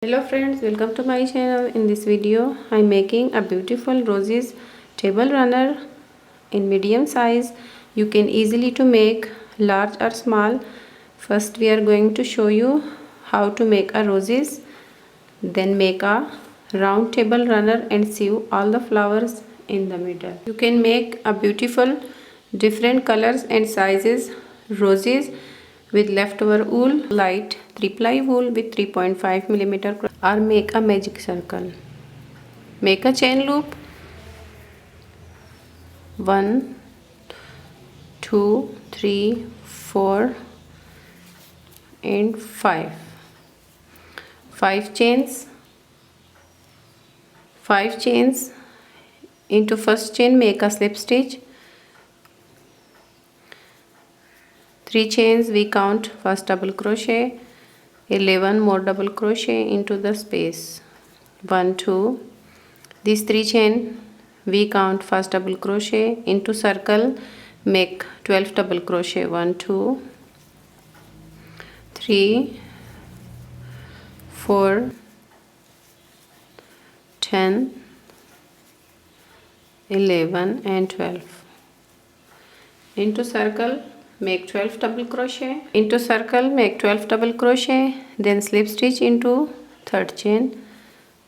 Hello friends, welcome to my channel. In this video I'm making a beautiful roses table runner in medium size. You can easily to make large or small. First we are going to show you how to make a roses, then make a round table runner and sew all the flowers in the middle. You can make a beautiful different colors and sizes roses with leftover wool, light 3-ply wool with 3.5 millimeter, or make a magic circle. Make a chain loop 1, 2, 3, 4 and 5. 5 chains. 5 chains. Into first chain make a slip stitch. 3 chains we count first double crochet, 11 more double crochet into the space, 1, 2. These 3 chain we count first double crochet into circle, make 12 double crochet, 1, 2, 3, 4, 10, 11 and 12. Into circle make 12 double crochet, into circle make 12 double crochet, then slip stitch into third chain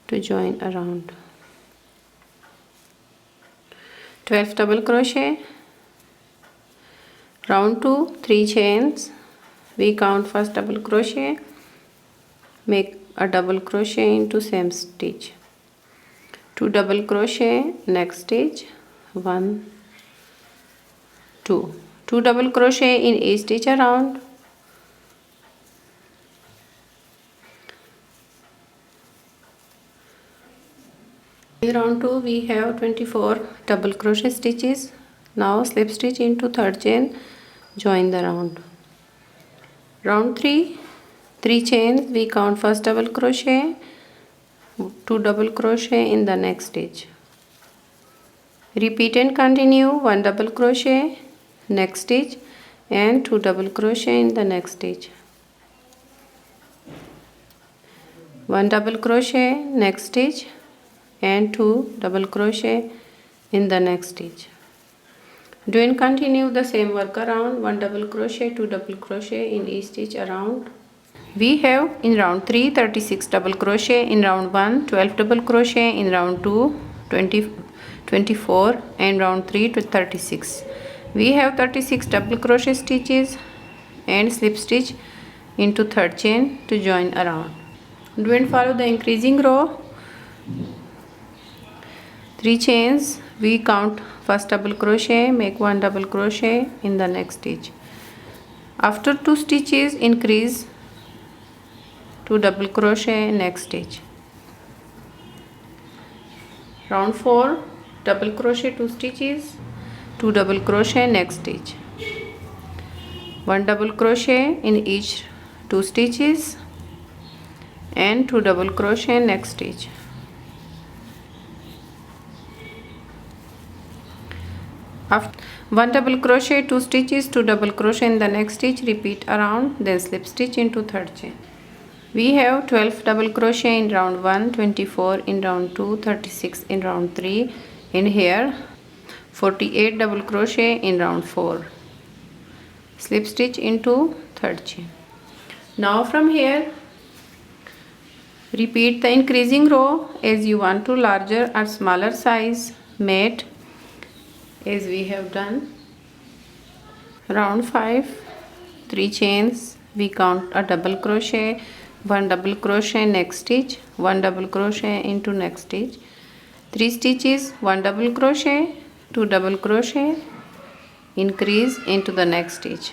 to join around. 12 double crochet, round to 3 chains we count first double crochet, make a double crochet into same stitch, 2 double crochet next stitch, 1, 2. 2 double crochet in each stitch around. In round 2 we have 24 double crochet stitches. Now slip stitch into third chain, join the round. Round 3, 3 chains we count first double crochet, 2 double crochet in the next stitch. Repeat and continue, 1 double crochet next stitch and 2 double crochet in the next stitch, 1 double crochet next stitch and 2 double crochet in the next stitch. Do and continue the same work around, 1 double crochet, 2 double crochet in each stitch around. We have in round 3 36 double crochet, in round 1 12 double crochet, in round 2 24 and round 3 to 36. We have 36 double crochet stitches and slip stitch into third chain to join around. Do and follow the increasing row. 3 chains we count first double crochet, make 1 double crochet in the next stitch. After 2 stitches increase 2 double crochet next stitch. Round 4 double crochet 2 stitches, 2 double crochet next stitch, 1 double crochet in each 2 stitches and 2 double crochet next stitch. After 1 double crochet 2 stitches, 2 double crochet in the next stitch, repeat around, then slip stitch into third chain. We have 12 double crochet in round 1, 24 in round 2, 36 in round 3, in here 48 double crochet in round 4. Slip stitch into third chain. Now from here repeat the increasing row as you want to larger or smaller size mat as we have done. Round 5 3 chains we count a double crochet, 1 double crochet next stitch, 1 double crochet into next stitch, 3 stitches, 1 double crochet, 2 double crochet, increase into the next stitch.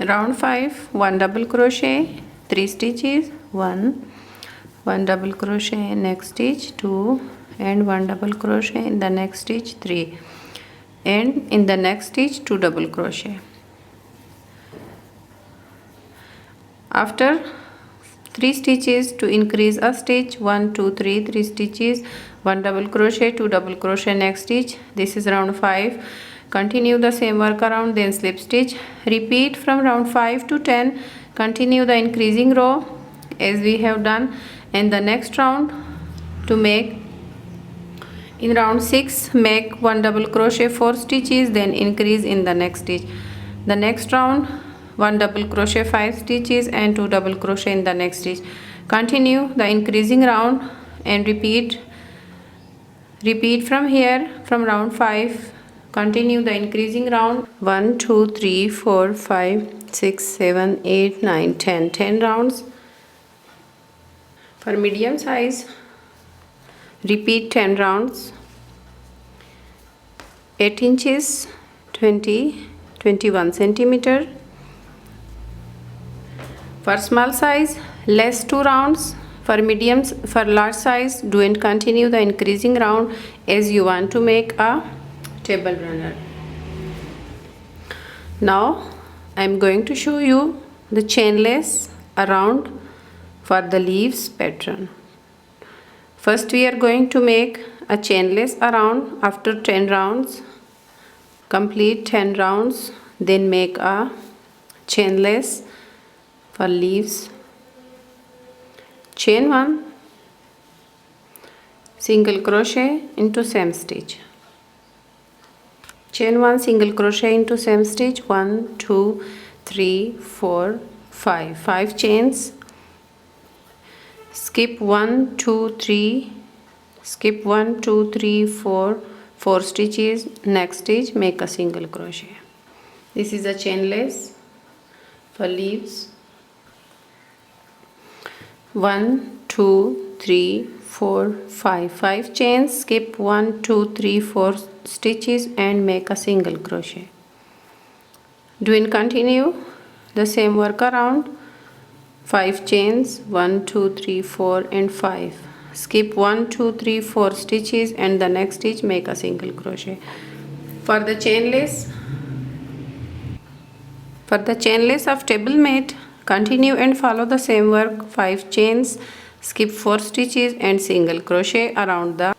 Round 5 1 double crochet, 3 stitches, 1 double crochet next stitch, 2 and 1 double crochet in the next stitch, 3 and in the next stitch 2 double crochet. After 3 stitches to increase a stitch, 1 2 3 3 stitches, 1 double crochet, 2 double crochet next stitch. This is round 5. Continue the same work around, then slip stitch. Repeat from round 5 to 10. Continue the increasing row. as we have done. And the next round, to make in round 6, make 1 double crochet 4 stitches, then increase in the next stitch. The next round, 1 double crochet 5 stitches and 2 double crochet in the next stitch. Continue the increasing round and repeat from here, from round 5. Continue the increasing round. 1 2 3 4 5 6 7 8 9 10 rounds. For medium size, repeat 10 rounds. 8 inches 21 centimeter. For small size, less 2 rounds. For large size, do and continue the increasing round as you want to make a table runner. Now I am going to show you the chainless around for the leaves pattern. First we are going to make a chainless around after 10 rounds. Complete 10 rounds, then make a chainless for leaves. Chain 1, single crochet into same stitch. Chain 1, single crochet into same stitch. 1 2 3 4 5 5 chains. Skip 1 2 3, skip 1 2 3 4 stitches. Next stitch, make a single crochet. This is a chainless for leaves. 1 2 3 4 5 chains. Skip 1 2 3 4 stitches and make a single crochet. Do and continue the same work around. 5 chains, 1 2 3 4 and 5. Skip 1 2 3 4 stitches and the next stitch make a single crochet. For the chainless of table mat, continue and follow the same work. 5 chains, skip 4 stitches and single crochet around the.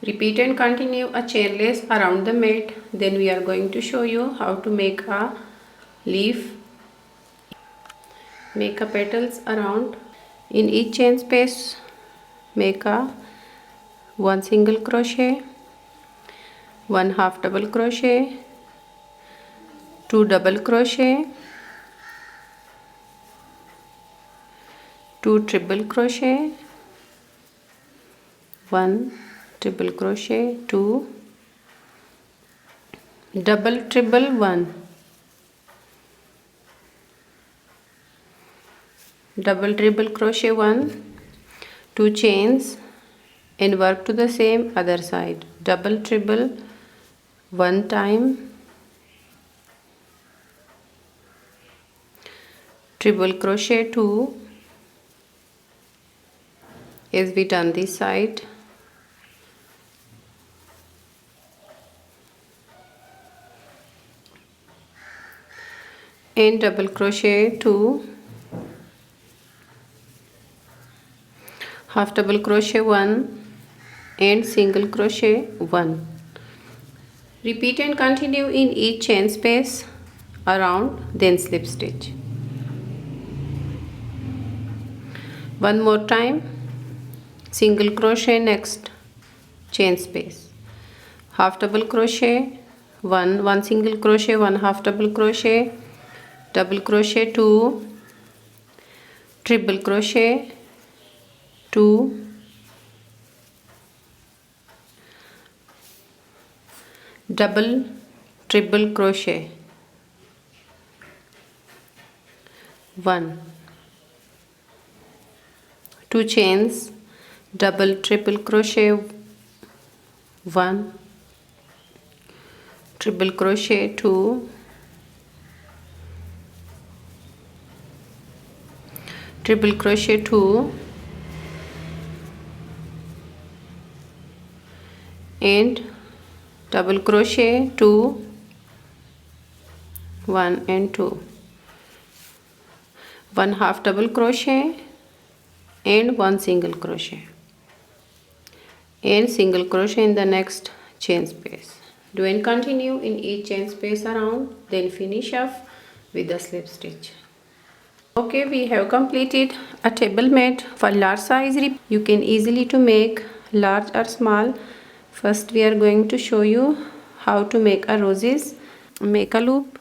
Repeat and continue a chainless around the mat. Then we are going to show you how to make a leaf. Make a petals around. In each chain space, make a 1 single crochet, 1 half double crochet, 2 double crochet, 2 triple crochet, 1 triple crochet, 2 double triple, 1 double triple crochet, 1 2 chains and work to the same other side. Double triple 1 time, triple crochet 2 as we turn this side, and double crochet 2, half double crochet 1 and single crochet 1. Repeat and continue in each chain space around, then slip stitch. One more time, single crochet next chain space, half double crochet 1 single crochet, 1 half double crochet, double crochet 2, triple crochet 2, double triple crochet 1, 2 chains, double triple crochet 1, triple crochet 2, triple crochet 2 and double crochet 2, 1 and 2, 1 half double crochet and 1 single crochet and single crochet in the next chain space. Do and continue in each chain space around, then finish off with the slip stitch. Okay, we have completed a table mat for large size. You can easily to make large or small. First we are going to show you how to make a roses. Make a loop,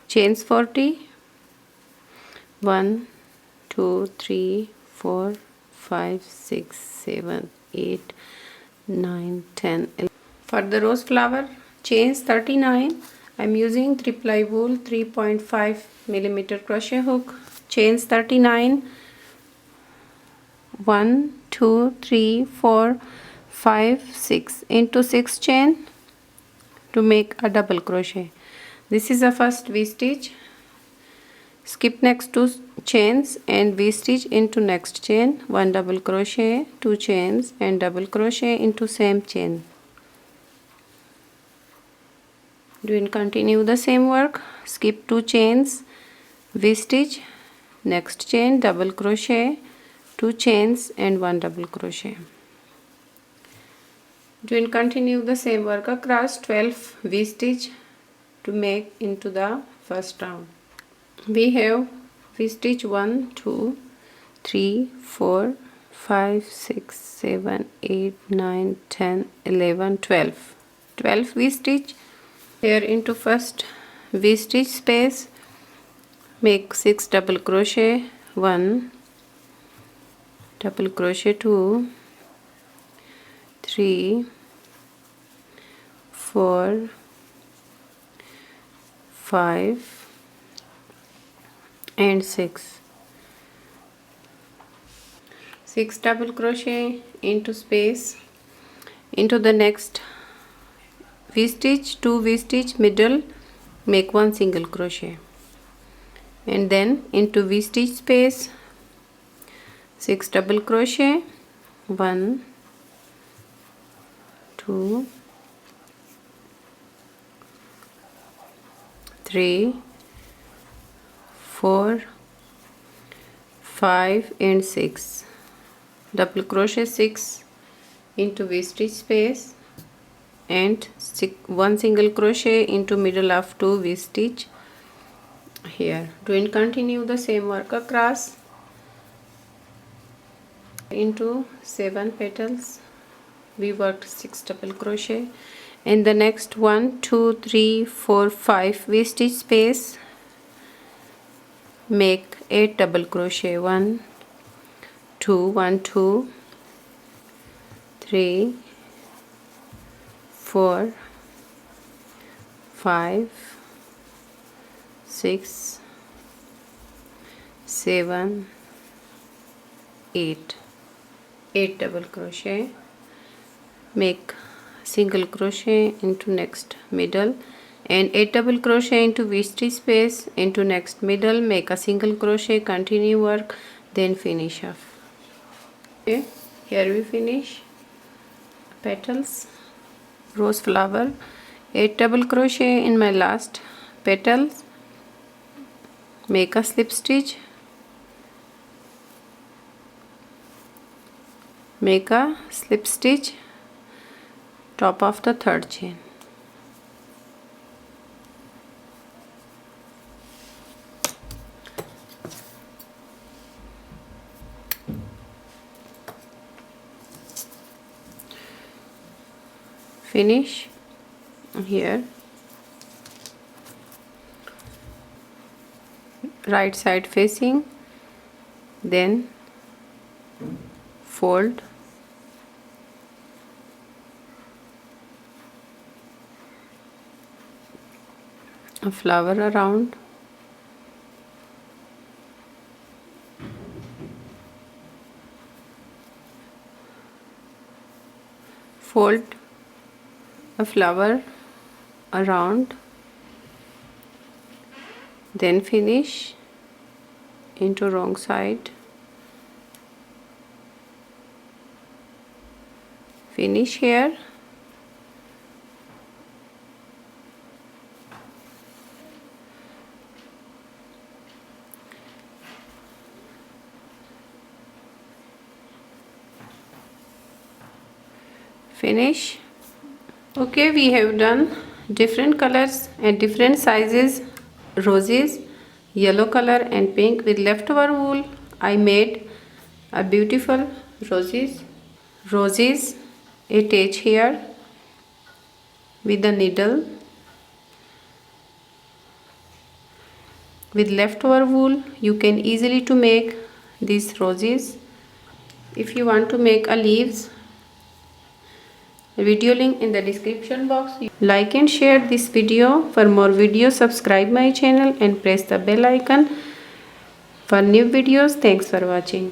chains 40, 1 2 3 4 5 6 7 8 9 10 11. For the rose flower, chains 39. I'm using 3-ply wool 3.5 millimeter crochet hook. Chains 39, 1 2 3 4 5 6 into 6 chain to make a double crochet. This is the first V stitch. Skip next 2 chains and V stitch into next chain, 1 double crochet, 2 chains and double crochet into same chain. Doing continue the same work. Skip 2 chains, V stitch, next chain, double crochet, 2 chains and 1 double crochet. Doing continue the same work across 12 V stitch to make into the first round. We have V stitch 1 2 3 4 5 6 7 8 9 10 11 12 V stitch. Here into first V stitch space make 6 double crochet, 1 double crochet, 2 3 4 5 and 6 double crochet into space. Into the next V stitch, 2 V stitch middle, make 1 single crochet, and then into V stitch space 6 double crochet, 1 2 3 4 5 and 6 double crochet, 6 into V stitch space and 1 single crochet into middle of 2 V stitch. Here doing continue the same work across into 7 petals. We worked 6 double crochet. In the next 1 2 3 4 5 V stitch space make 8 double crochet, 1 2 3 4 5 6 7 8 double crochet. Make single crochet into next middle and 8 double crochet into V stitch space into next middle, make a single crochet, continue work, then finish off. Okay, here we finish petals. Rose flower, 8 double crochet in my last petals, make a slip stitch, make a slip stitch top of the third chain. Finish here, right side facing, then fold, a flower around, fold a flower around, then finish into wrong side, finish here, finish. Okay, we have done different colors and different sizes roses. yellow color and pink. With leftover wool I made a beautiful roses attach here with the needle. With leftover wool you can easily to make these roses. If you want to make a leaves, video link in the description box. Like and share this video. For more videos, subscribe my channel and press the bell icon for new videos. Thanks for watching.